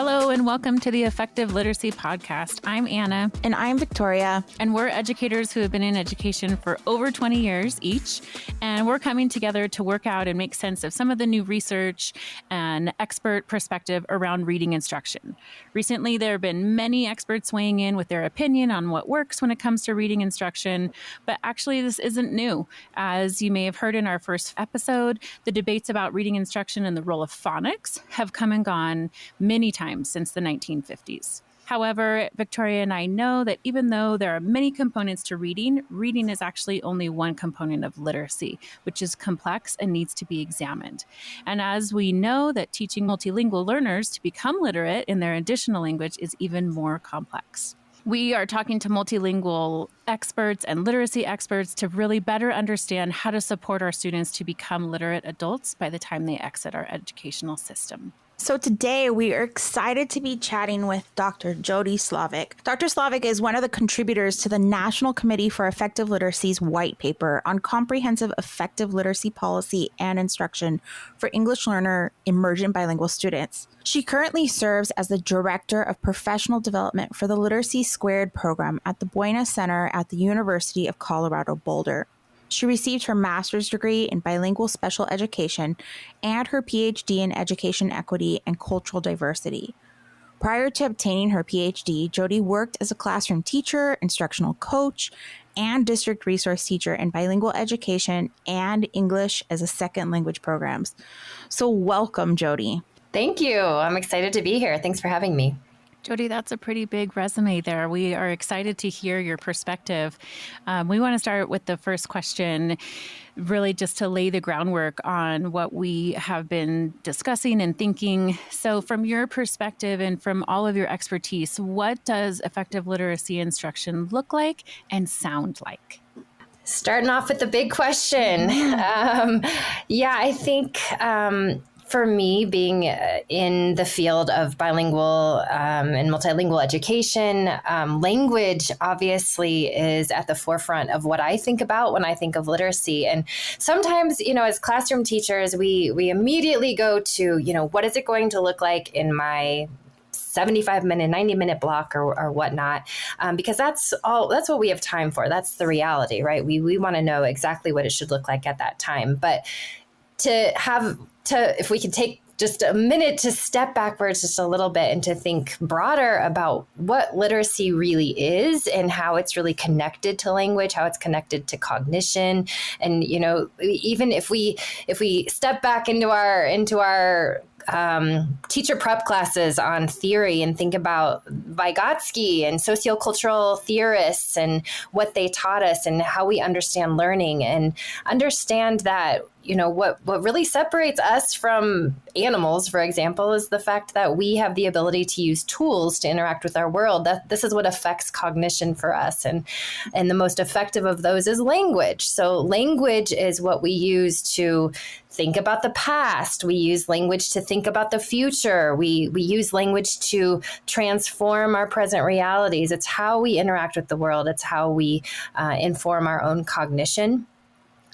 Hello and welcome to the Effective Literacy Podcast. I'm Anna. And I'm Victoria. And we're educators who have been in education for over 20 years each. And we're coming together to work out and make sense of some of the new research and expert perspective around reading instruction. Recently, there have been many experts weighing in with their opinion on what works when it comes to reading instruction. But actually, this isn't new. As you may have heard in our first episode, the debates about reading instruction and the role of phonics have come and gone many times since the 1950s. However, Victoria and I know that even though there are many components to reading, reading is actually only one component of literacy, which is complex and needs to be examined. And as we know that teaching multilingual learners to become literate in their additional language is even more complex. We are talking to multilingual experts and literacy experts to really better understand how to support our students to become literate adults by the time they exit our educational system. So today we are excited to be chatting with Dr. Jody Slavick. Dr. Slavick is one of the contributors to the National Committee for Effective Literacy's white paper on comprehensive effective literacy policy and instruction for English learner emergent bilingual students. She currently serves as the Director of Professional Development for the Literacy Squared program at the BUENO Center at the University of Colorado Boulder. She received her master's degree in Bilingual Special Education and her Ph.D. in Education Equity and Cultural Diversity. Prior to obtaining her Ph.D., Jody worked as a classroom teacher, instructional coach, and district resource teacher in bilingual education and English as a second language programs. So welcome, Jody. Thank you. I'm excited to be here. Thanks for having me. Jody, that's a pretty big resume there. We are excited to hear your perspective. We want to start with the first question, really just to lay the groundwork on what we have been discussing and thinking. So from your perspective and from all of your expertise, what does effective literacy instruction look like and sound like? Starting off with the big question. I think for me, being in the field of bilingual and multilingual education, language obviously is at the forefront of what I think about when I think of literacy. And sometimes, as classroom teachers, we immediately go to, what is it going to look like in my 75-minute, 90-minute block or whatnot, because that's what we have time for. That's the reality, right? We want to know exactly what it should look like at that time. But if we could take just a minute to step backwards just a little bit and to think broader about what literacy really is and how it's really connected to language, how it's connected to cognition. And, even if we step back into our teacher prep classes on theory and think about Vygotsky and sociocultural theorists and what they taught us and how we understand learning, and understand that, what really separates us from animals, for example, is the fact that we have the ability to use tools to interact with our world. This is what affects cognition for us. And the most effective of those is language. So language is what we use to think about the past. We use language to think about the future. We use language to transform our present realities. It's how we interact with the world. It's how we inform our own cognition.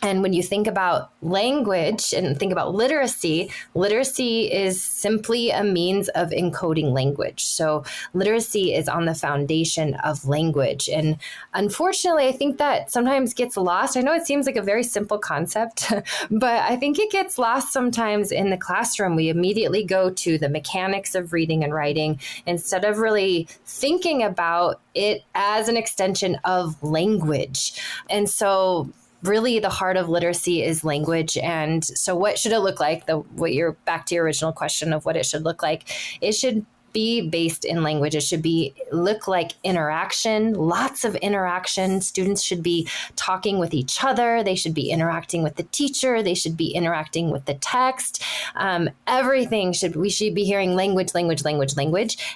And when you think about language and think about literacy, literacy is simply a means of encoding language. So literacy is on the foundation of language. And unfortunately, I think that sometimes gets lost. I know it seems like a very simple concept, but I think it gets lost sometimes in the classroom. We immediately go to the mechanics of reading and writing instead of really thinking about it as an extension of language. And so really the heart of literacy is language. And so what should it look like? Back to your original question of what it should look like. It should be based in language. It should look like interaction, lots of interaction. Students should be talking with each other. They should be interacting with the teacher. They should be interacting with the text. We should be hearing language,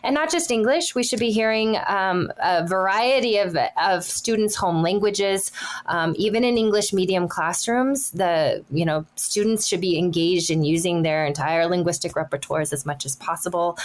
and not just English. We should be hearing a variety of students' home languages. Even in English medium classrooms, students should be engaged in using their entire linguistic repertoires as much as possible.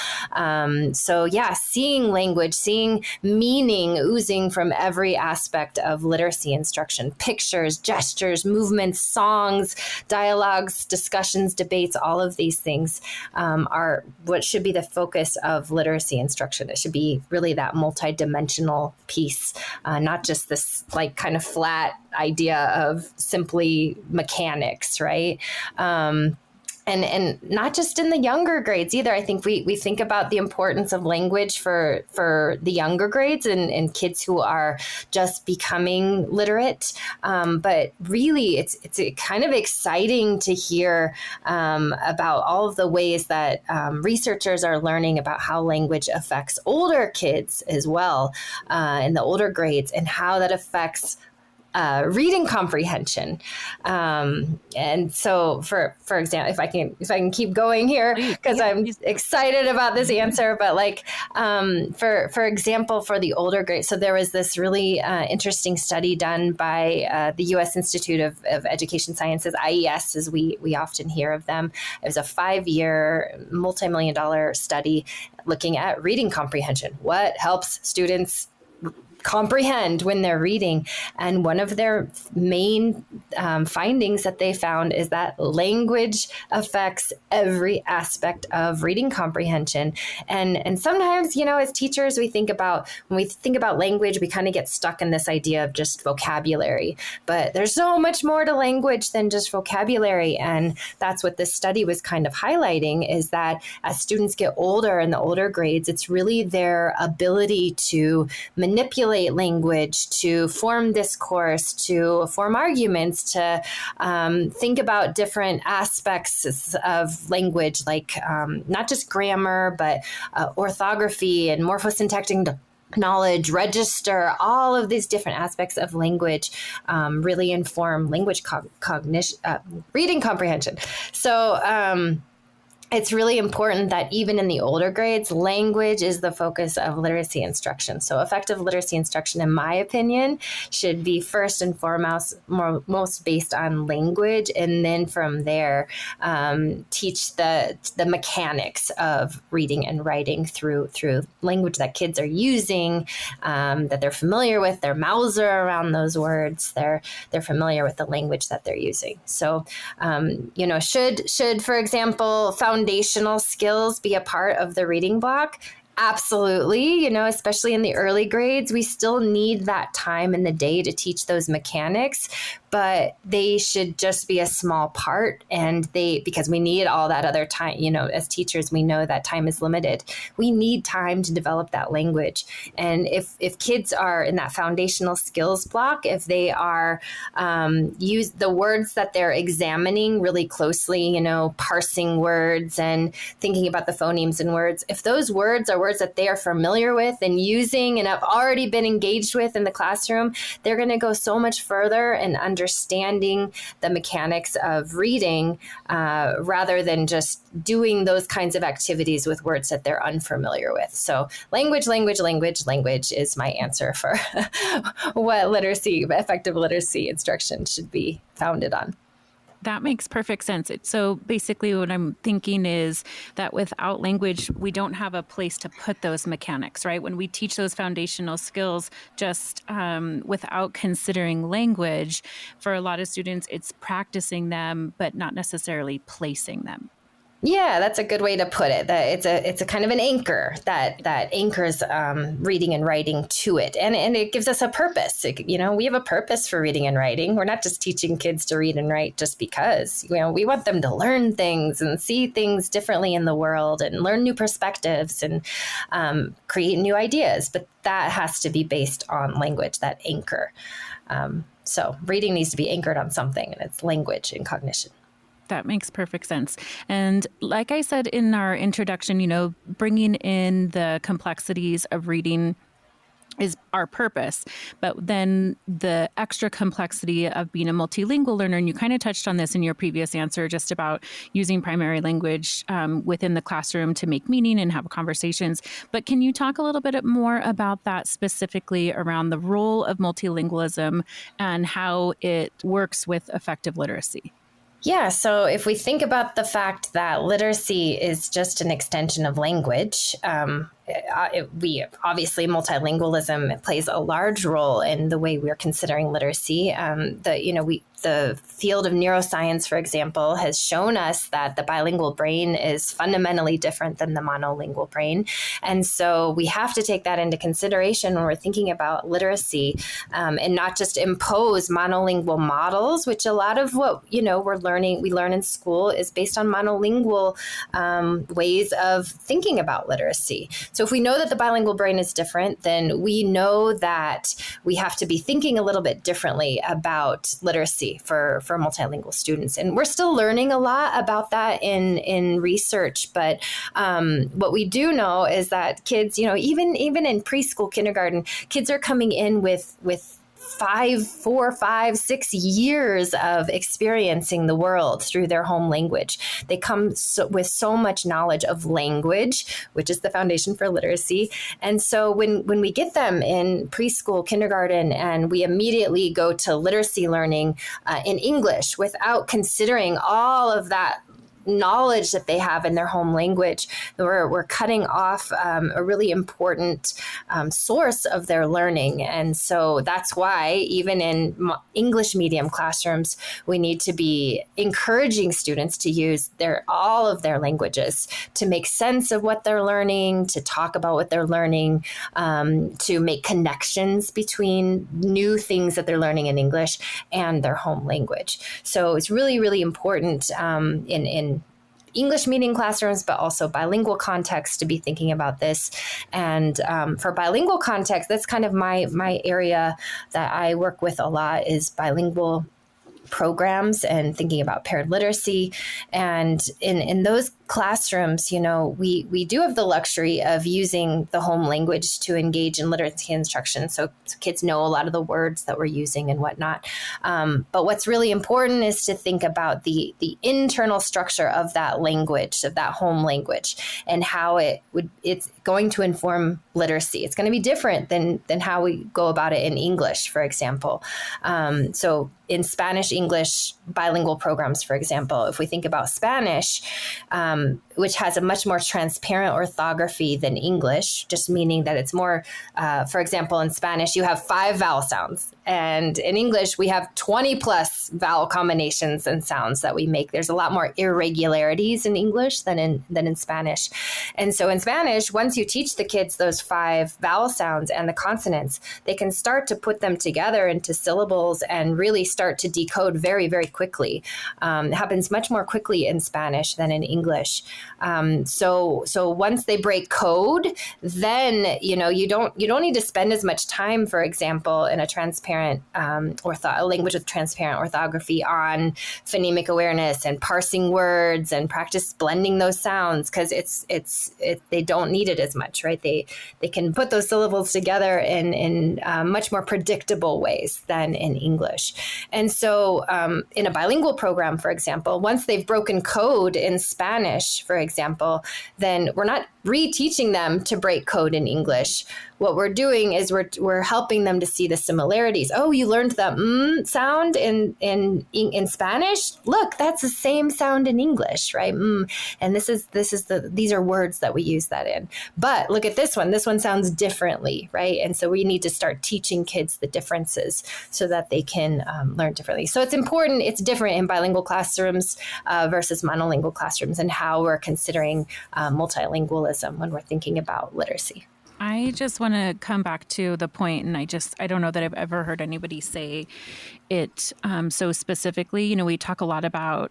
So yeah, seeing language, seeing meaning oozing from every aspect of literacy instruction, pictures, gestures, movements, songs, dialogues, discussions, debates, all of these things are what should be the focus of literacy instruction. It should be really that multidimensional piece, not just this like kind of flat idea of simply mechanics, right? And not just in the younger grades either. I think we think about the importance of language for the younger grades and kids who are just becoming literate. But really, it's kind of exciting to hear about all of the ways that researchers are learning about how language affects older kids as well in the older grades, and how that affects reading comprehension. And so for example, if I can keep going here, because I'm excited about this answer, but like, for example, for the older grades, so there was this really interesting study done by the U.S. Institute of Education Sciences, IES, as we often hear of them. It was a 5-year, multi-million-dollar study looking at reading comprehension. What helps students comprehend when they're reading? And one of their main findings that they found is that language affects every aspect of reading comprehension. And sometimes, you know, as teachers, when we think about language, we kind of get stuck in this idea of just vocabulary. But there's so much more to language than just vocabulary. And that's what this study was kind of highlighting, is that as students get older in the older grades, it's really their ability to manipulate language, to form discourse, to form arguments, to think about different aspects of language, like not just grammar, but orthography and morphosyntactic knowledge, register, all of these different aspects of language really inform language cognition, reading comprehension. So it's really important that even in the older grades, language is the focus of literacy instruction. So effective literacy instruction, in my opinion, should be first and foremost most based on language, and then from there teach the mechanics of reading and writing through language that kids are using, that they're familiar with. Their mouths are around those words. They're familiar with the language that they're using. So should for example foundational skills be a part of the reading block? Absolutely. Especially in the early grades, we still need that time in the day to teach those mechanics, but they should just be a small part. And because we need all that other time, as teachers, we know that time is limited. We need time to develop that language. And if kids are in that foundational skills block, if they are use the words that they're examining really closely, parsing words and thinking about the phonemes in words, if those words are words that they are familiar with and using and have already been engaged with in the classroom, they're going to go so much further in understanding the mechanics of reading rather than just doing those kinds of activities with words that they're unfamiliar with. So language is my answer for what effective literacy instruction should be founded on. That makes perfect sense. So basically what I'm thinking is that without language, we don't have a place to put those mechanics, right? When we teach those foundational skills, just without considering language, for a lot of students, it's practicing them, but not necessarily placing them. Yeah, that's a good way to put it. That it's a kind of an anchor that anchors reading and writing to it, and it gives us a purpose. We have a purpose for reading and writing. We're not just teaching kids to read and write just because. We want them to learn things and see things differently in the world and learn new perspectives and create new ideas. But that has to be based on language, that anchor. So reading needs to be anchored on something, and it's language and cognition. That makes perfect sense. And like I said in our introduction, bringing in the complexities of reading is our purpose, but then the extra complexity of being a multilingual learner, and you kind of touched on this in your previous answer, just about using primary language within the classroom to make meaning and have conversations. But can you talk a little bit more about that, specifically around the role of multilingualism and how it works with effective literacy? Yeah, so if we think about the fact that literacy is just an extension of language, we obviously multilingualism plays a large role in the way we're considering literacy. The field of neuroscience, for example, has shown us that the bilingual brain is fundamentally different than the monolingual brain, and so we have to take that into consideration when we're thinking about literacy, and not just impose monolingual models, which a lot of what we learn in school is based on monolingual ways of thinking about literacy. So if we know that the bilingual brain is different, then we know that we have to be thinking a little bit differently about literacy for multilingual students. And we're still learning a lot about that in research. But what we do know is that kids, even in preschool, kindergarten, kids are coming in with 4, 5, 6 years of experiencing the world through their home language. They come with so much knowledge of language, which is the foundation for literacy. And so when we get them in preschool, kindergarten, and we immediately go to literacy learning in English without considering all of that knowledge that they have in their home language, we're cutting off a really important source of their learning. And so that's why even in English medium classrooms, we need to be encouraging students to use all of their languages to make sense of what they're learning, to talk about what they're learning, to make connections between new things that they're learning in English and their home language. So it's really, really important in English medium classrooms, but also bilingual context to be thinking about this. And for bilingual context, that's kind of my area that I work with a lot is bilingual programs and thinking about paired literacy. And in those classrooms, we do have the luxury of using the home language to engage in literacy instruction. So kids know a lot of the words that we're using and whatnot. But what's really important is to think about the internal structure of that language, of that home language, and how it's going to inform literacy. It's going to be different than how we go about it in English, for example. So in Spanish, English bilingual programs, for example, if we think about Spanish, which has a much more transparent orthography than English, just meaning that it's more, for example, in Spanish, you have 5 vowel sounds. And in English, we have 20 plus vowel combinations and sounds that we make. There's a lot more irregularities in English than in Spanish. And so in Spanish, once you teach the kids those 5 vowel sounds and the consonants, they can start to put them together into syllables and really start to decode very, very quickly. It happens much more quickly in Spanish than in English. So once they break code, then you don't need to spend as much time, for example, in a transparent a language with transparent orthography on phonemic awareness and parsing words and practice blending those sounds, because they don't need it as much, right? They can put those syllables together in much more predictable ways than in English. And so in a bilingual program, for example, once they've broken code in Spanish, for example, then we're not reteaching them to break code in English. What we're doing is we're helping them to see the similarities. Oh, you learned the sound in Spanish? Look, that's the same sound in English, right? And these are words that we use that in. But look at this one. This one sounds differently, right? And so we need to start teaching kids the differences so that they can learn differently. So it's important. It's different in bilingual classrooms versus monolingual classrooms, and how we're considering multilingualism when we're thinking about literacy. I just want to come back to the point, and I don't know that I've ever heard anybody say it so specifically. We talk a lot about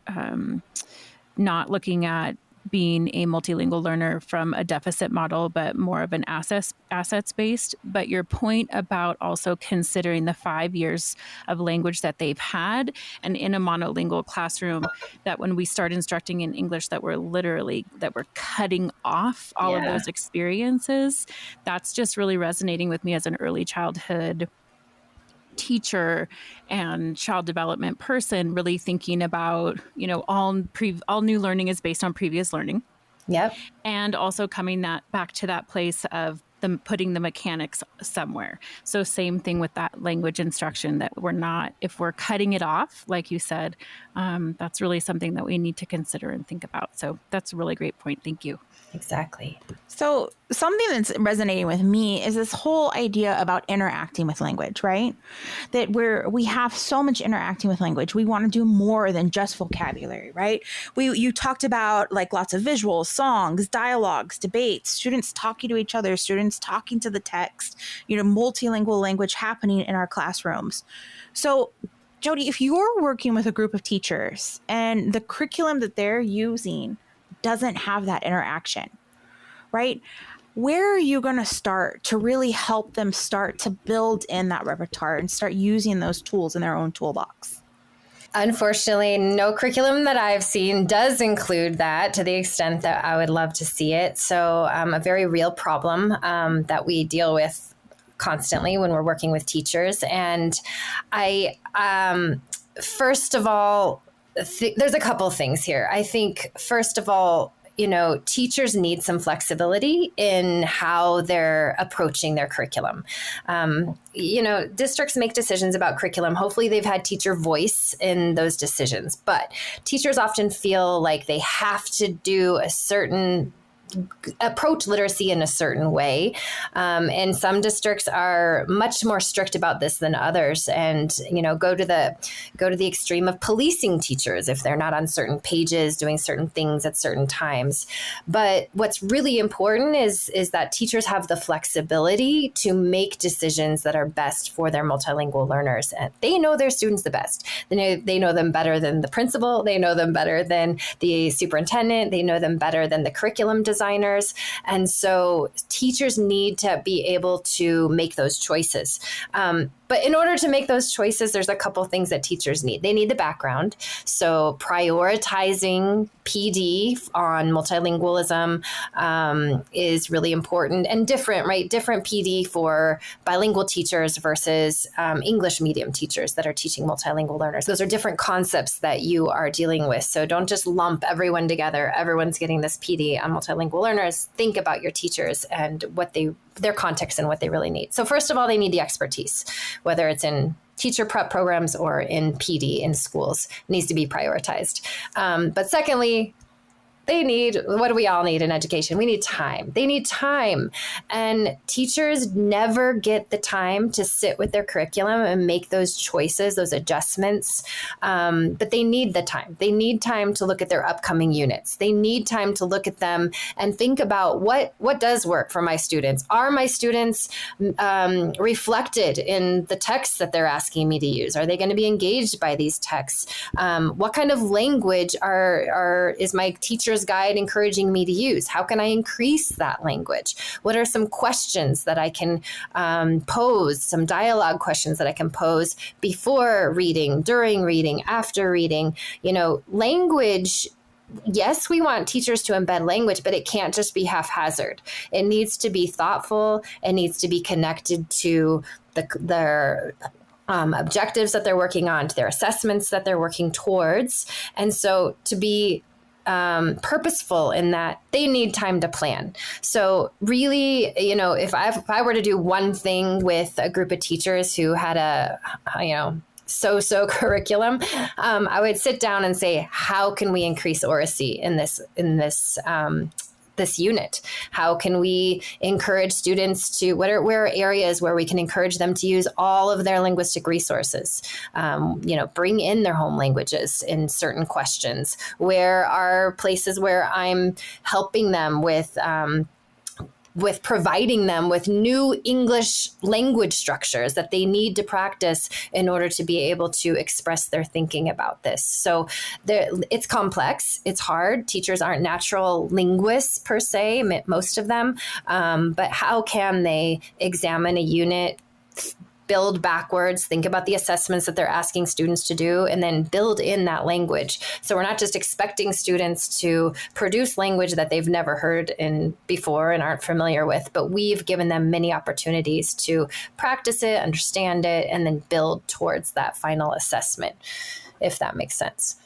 not looking at being a multilingual learner from a deficit model, but more of an assets-based. But your point about also considering the 5 years of language that they've had, and in a monolingual classroom, that when we start instructing in English, that we're cutting off all of those experiences. That's just really resonating with me as an early childhood teacher and child development person, really thinking about, all new learning is based on previous learning. Yep. And also coming back to that place of putting the mechanics somewhere. So same thing with that language instruction, that if we're cutting it off, like you said, that's really something that we need to consider and think about. So that's a really great point. Thank you. Exactly. So something that's resonating with me is this whole idea about interacting with language, right? That we have so much interacting with language. We want to do more than just vocabulary, right? You talked about like lots of visuals, songs, dialogues, debates, students talking to each other, students talking to the text, multilingual language happening in our classrooms. So Jody, if you're working with a group of teachers and the curriculum that they're using doesn't have that interaction, right? Where are you going to start to really help them start to build in that repertoire and start using those tools in their own toolbox? Unfortunately, no curriculum that I've seen does include that to the extent that I would love to see it. So a very real problem that we deal with constantly when we're working with teachers. And first of all, there's a couple things here. I think, first of all, teachers need some flexibility in how they're approaching their curriculum. Districts make decisions about curriculum. Hopefully they've had teacher voice in those decisions, but teachers often feel like they have to do approach literacy in a certain way. And some districts are much more strict about this than others, and, go to the extreme of policing teachers if they're not on certain pages doing certain things at certain times. But what's really important is that teachers have the flexibility to make decisions that are best for their multilingual learners. And they know their students the best. They know them better than the principal. They know them better than the superintendent. They know them better than the curriculum designers. And so teachers need to be able to make those choices. But in order to make those choices, there's a couple things that teachers need. They need the background. So prioritizing PD on multilingualism is really important and different, right? Different PD for bilingual teachers versus English medium teachers that are teaching multilingual learners. Those are different concepts that you are dealing with. So don't just lump everyone together. Everyone's getting this PD on multilingual learners. Think about your teachers and their context and what they really need. So first of all, they need the expertise, whether it's in teacher prep programs or in PD in schools. It needs to be prioritized. But secondly, what do we all need in education? We need time. They need time. And teachers never get the time to sit with their curriculum and make those choices, those adjustments. But they need the time. They need time to look at their upcoming units. They need time to look at them and think about what does work for my students. Are my students reflected in the texts that they're asking me to use? Are they going to be engaged by these texts? What kind of language is my teacher's guide encouraging me to use? How can I increase that language? What are some questions that I can pose, some dialogue questions that I can pose before reading, during reading, after reading? Language, yes, we want teachers to embed language, but it can't just be haphazard. It needs to be thoughtful. It needs to be connected to their objectives that they're working on, to their assessments that they're working towards. And so to be purposeful in that, they need time to plan. So really, if I were to do one thing with a group of teachers who had a so curriculum, I would sit down and say, how can we increase oracy in this unit? How can we encourage students to, where are areas where we can encourage them to use all of their linguistic resources? Bring in their home languages in certain questions. Where are places where I'm helping them with providing them with new English language structures that they need to practice in order to be able to express their thinking about this. So it's complex. It's hard. Teachers aren't natural linguists per se, most of them. But how can they examine a unit, build backwards, think about the assessments that they're asking students to do, and then build in that language. So we're not just expecting students to produce language that they've never heard before and aren't familiar with, but we've given them many opportunities to practice it, understand it, and then build towards that final assessment, if that makes sense.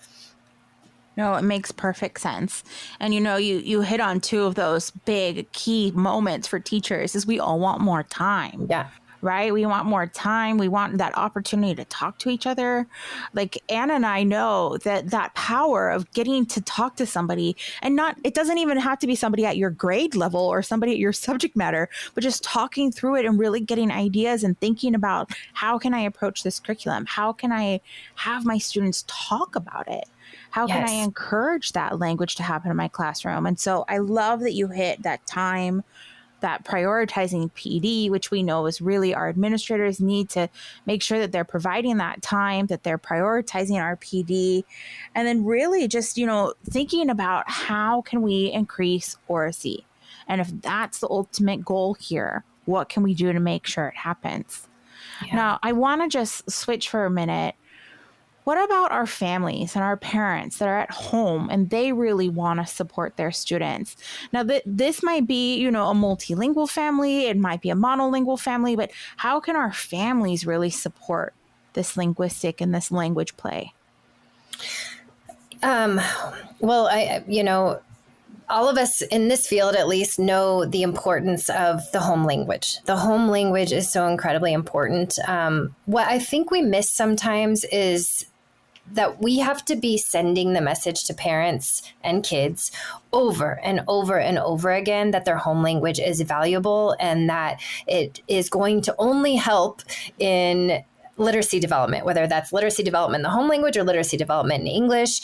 No, it makes perfect sense. And you hit on two of those big key moments for teachers is we all want more time. Yeah. Right? We want more time. We want that opportunity to talk to each other. Like Anna and I know that power of getting to talk to somebody, and it doesn't even have to be somebody at your grade level or somebody at your subject matter, but just talking through it and really getting ideas and thinking about how can I approach this curriculum? How can I have my students talk about it? How can I encourage that language to happen in my classroom? And so I love that you hit that time, that prioritizing PD, which we know is really our administrators need to make sure that they're providing that time, that they're prioritizing our PD. And then really just, thinking about how can we increase oracy? And if that's the ultimate goal here, what can we do to make sure it happens? Yeah. Now, I want to just switch for a minute. What about our families and our parents that are at home and they really want to support their students? Now, this might be, a multilingual family. It might be a monolingual family, but how can our families really support this linguistic and this language play? Well, all of us in this field, at least, know the importance of the home language. The home language is so incredibly important. What I think we miss sometimes is that we have to be sending the message to parents and kids over and over and over again that their home language is valuable and that it is going to only help in literacy development, whether that's literacy development in the home language or literacy development in English.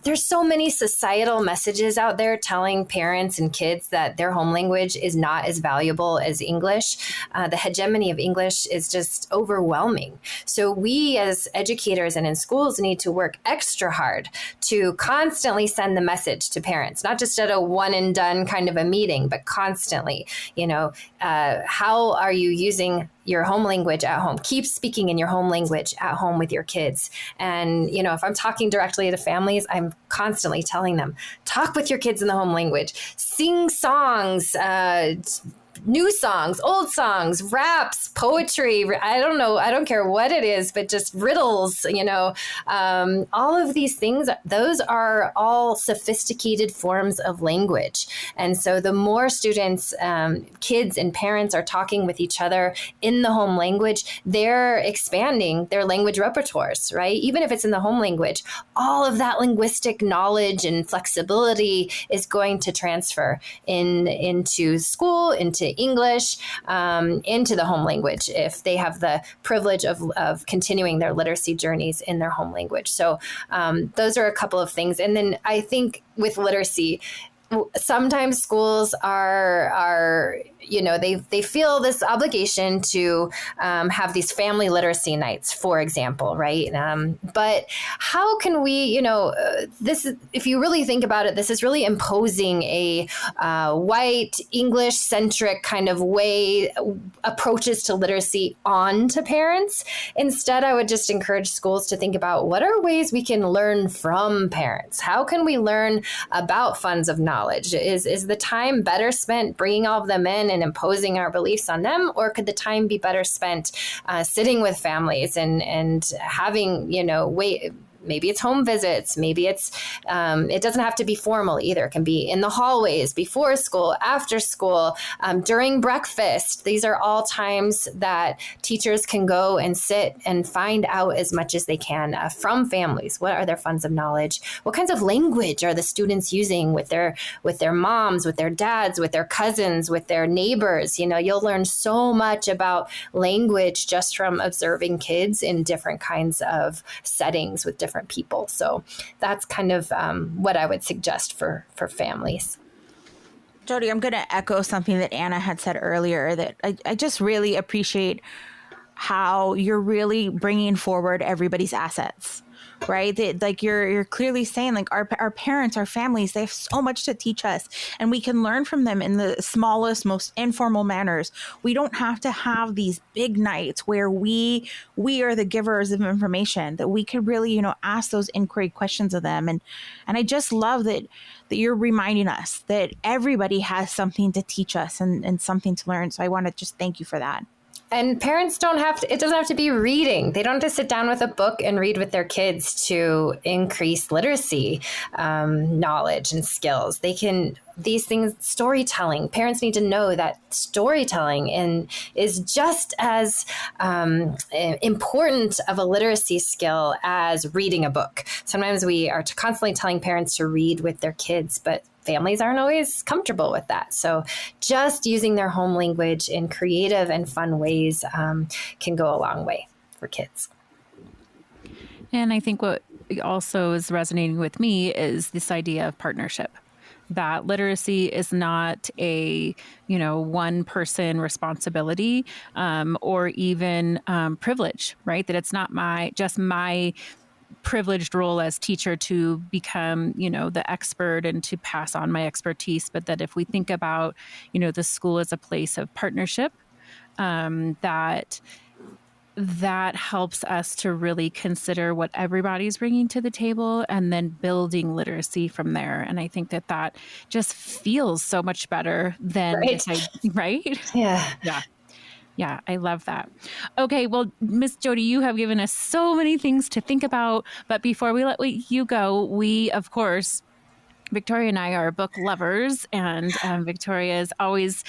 There's so many societal messages out there telling parents and kids that their home language is not as valuable as English. The hegemony of English is just overwhelming. So we as educators and in schools need to work extra hard to constantly send the message to parents, not just at a one and done kind of a meeting, but constantly, how are you using your home language at home? Keep speaking in your home language at home with your kids. And, if I'm talking directly to families, I'm constantly telling them, talk with your kids in the home language, sing songs, new songs, old songs, raps, poetry. I don't know. I don't care what it is, but just riddles, all of these things, those are all sophisticated forms of language. And so the more students, kids and parents are talking with each other in the home language, they're expanding their language repertoires, right? Even if it's in the home language, all of that linguistic knowledge and flexibility is going to transfer into school, into English, into the home language if they have the privilege of continuing their literacy journeys in their home language. So those are a couple of things. And then I think with literacy, sometimes schools are they feel this obligation to have these family literacy nights, for example, right? But how can we, this is, if you really think about it, this is really imposing a white English-centric kind of way approaches to literacy onto parents. Instead, I would just encourage schools to think about what are ways we can learn from parents? How can we learn about funds of knowledge? Is the time better spent bringing all of them in and imposing our beliefs on them, or could the time be better spent sitting with families and having, maybe it's home visits, maybe it's, it doesn't have to be formal either. It can be in the hallways, before school, after school, during breakfast. These are all times that teachers can go and sit and find out as much as they can from families. What are their funds of knowledge? What kinds of language are the students using with their moms, with their dads, with their cousins, with their neighbors? You'll learn so much about language just from observing kids in different kinds of settings with different people. So that's kind of what I would suggest for families. Jody, I'm going to echo something that Anna had said earlier, that I just really appreciate how you're really bringing forward everybody's assets, right? Like you're clearly saying, like our parents, our families, they have so much to teach us, and we can learn from them in the smallest, most informal manners. We don't have to have these big nights where we are the givers of information, that we could really, ask those inquiry questions of them. And I just love that you're reminding us that everybody has something to teach us and something to learn. So I want to just thank you for that. And parents it doesn't have to be reading. They don't have to sit down with a book and read with their kids to increase literacy, knowledge and skills. These things, storytelling, parents need to know that storytelling is just as important of a literacy skill as reading a book. Sometimes we are constantly telling parents to read with their kids, but families aren't always comfortable with that. So just using their home language in creative and fun ways can go a long way for kids. And I think what also is resonating with me is this idea of partnership. That literacy is not a, one person responsibility or even privilege, right? That it's not just my privileged role as teacher to become, the expert and to pass on my expertise, but that if we think about, the school as a place of partnership, that helps us to really consider what everybody's bringing to the table and then building literacy from there. And I think that just feels so much better than right? Yeah. Yeah. Yeah, I love that. Okay, well, Miss Jody, you have given us so many things to think about. But before we let you go, we, of course, Victoria and I are book lovers, and Victoria is always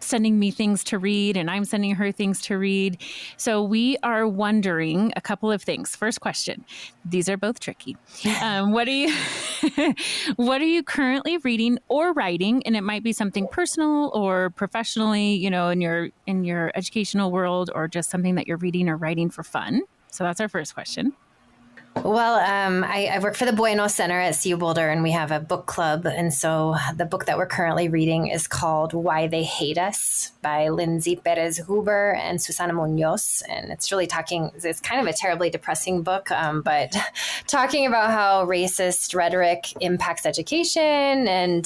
sending me things to read, and I'm sending her things to read. So we are wondering a couple of things. First question, these are both tricky. What are you currently reading or writing? And it might be something personal or professionally, in your educational world, or just something that you're reading or writing for fun. So that's our first question. Well, I work for the BUENO Center at CU Boulder, and we have a book club. And so the book that we're currently reading is called Why They Hate Us by Lindsay Perez Huber and Susana Munoz. And it's really it's kind of a terribly depressing book, but talking about how racist rhetoric impacts education, and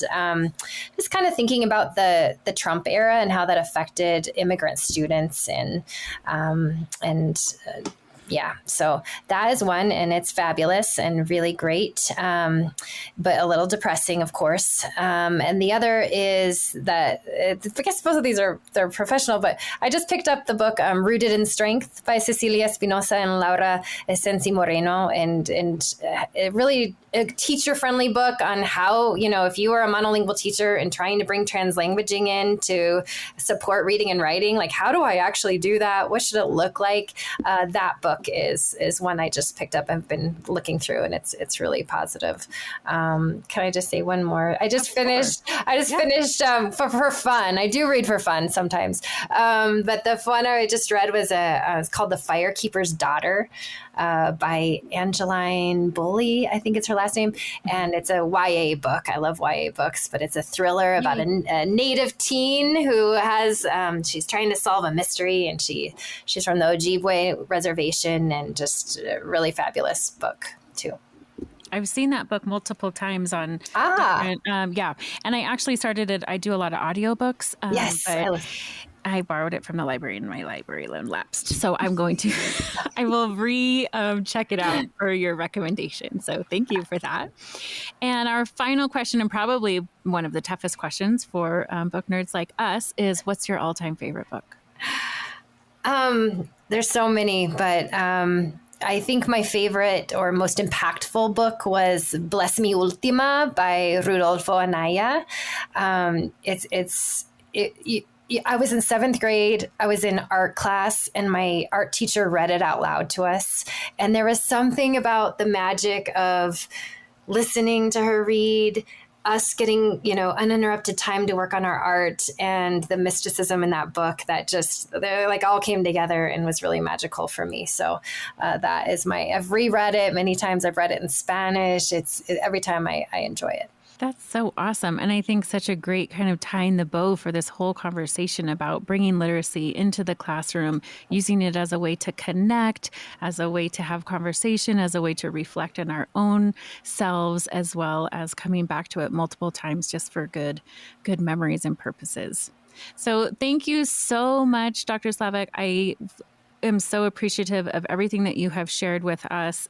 just kind of thinking about the Trump era and how that affected immigrant students yeah, so that is one, and it's fabulous and really great, but a little depressing, of course. And the other is that, I guess both of these they're professional, but I just picked up the book Rooted in Strength by Cecilia Espinosa and Laura Esensi Moreno, and it really a teacher-friendly book on how, if you are a monolingual teacher and trying to bring translanguaging in to support reading and writing, like how do I actually do that? What should it look like? That book is one I just picked up and been looking through, and it's really positive. Can I just say one more? I just finished for fun. I do read for fun sometimes, but the one I just read was it's called The Firekeeper's Daughter by Angeline Bully, I think it's her last name, and it's a YA book. I love YA books, but it's a thriller about a native teen who has she's trying to solve a mystery, and she's from the Ojibwe reservation, and just a really fabulous book too. I've seen that book multiple times on different, and I actually started it. I do a lot of audiobooks. Yes, I borrowed it from the library, and my library loan lapsed. So I'm going to, I will check it out for your recommendation. So thank you for that. And our final question, and probably one of the toughest questions for book nerds like us, is what's your all-time favorite book? There's so many, but I think my favorite or most impactful book was Bless Me Ultima by Rudolfo Anaya. I was in 7th grade. I was in art class, and my art teacher read it out loud to us. And there was something about the magic of listening to her read, us getting, uninterrupted time to work on our art, and the mysticism in that book that they all came together and was really magical for me. So that is I've reread it many times. I've read it in Spanish. Every time I enjoy it. That's so awesome. And I think such a great kind of tying the bow for this whole conversation about bringing literacy into the classroom, using it as a way to connect, as a way to have conversation, as a way to reflect on our own selves, as well as coming back to it multiple times just for good memories and purposes. So thank you so much, Dr. Slavick. I am so appreciative of everything that you have shared with us.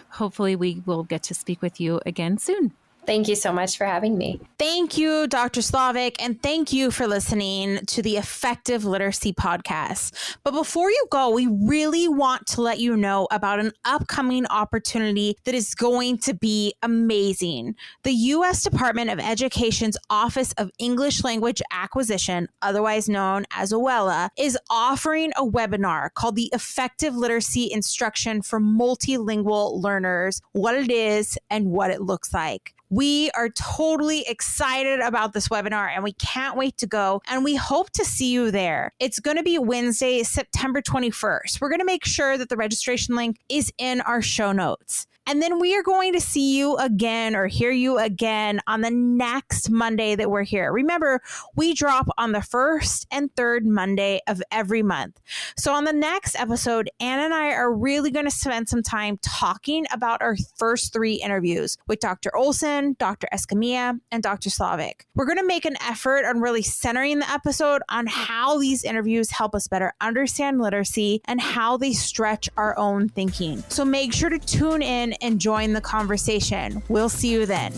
Hopefully we will get to speak with you again soon. Thank you so much for having me. Thank you, Dr. Slavick, and thank you for listening to the Effective Literacy Podcast. But before you go, we really want to let you know about an upcoming opportunity that is going to be amazing. The U.S. Department of Education's Office of English Language Acquisition, otherwise known as OELA, is offering a webinar called the Effective Literacy Instruction for Multilingual Learners, what it is and what it looks like. We are totally excited about this webinar and we can't wait to go, and we hope to see you there. It's going to be Wednesday, September 21st. We're going to make sure that the registration link is in our show notes. And then we are going to see you again or hear you again on the next Monday that we're here. Remember, we drop on the first and third Monday of every month. So on the next episode, Anna and I are really going to spend some time talking about our first 3 interviews with Dr. Olson, Dr. Escamilla, and Dr. Slavick. We're going to make an effort on really centering the episode on how these interviews help us better understand literacy and how they stretch our own thinking. So make sure to tune in and join the conversation. We'll see you then.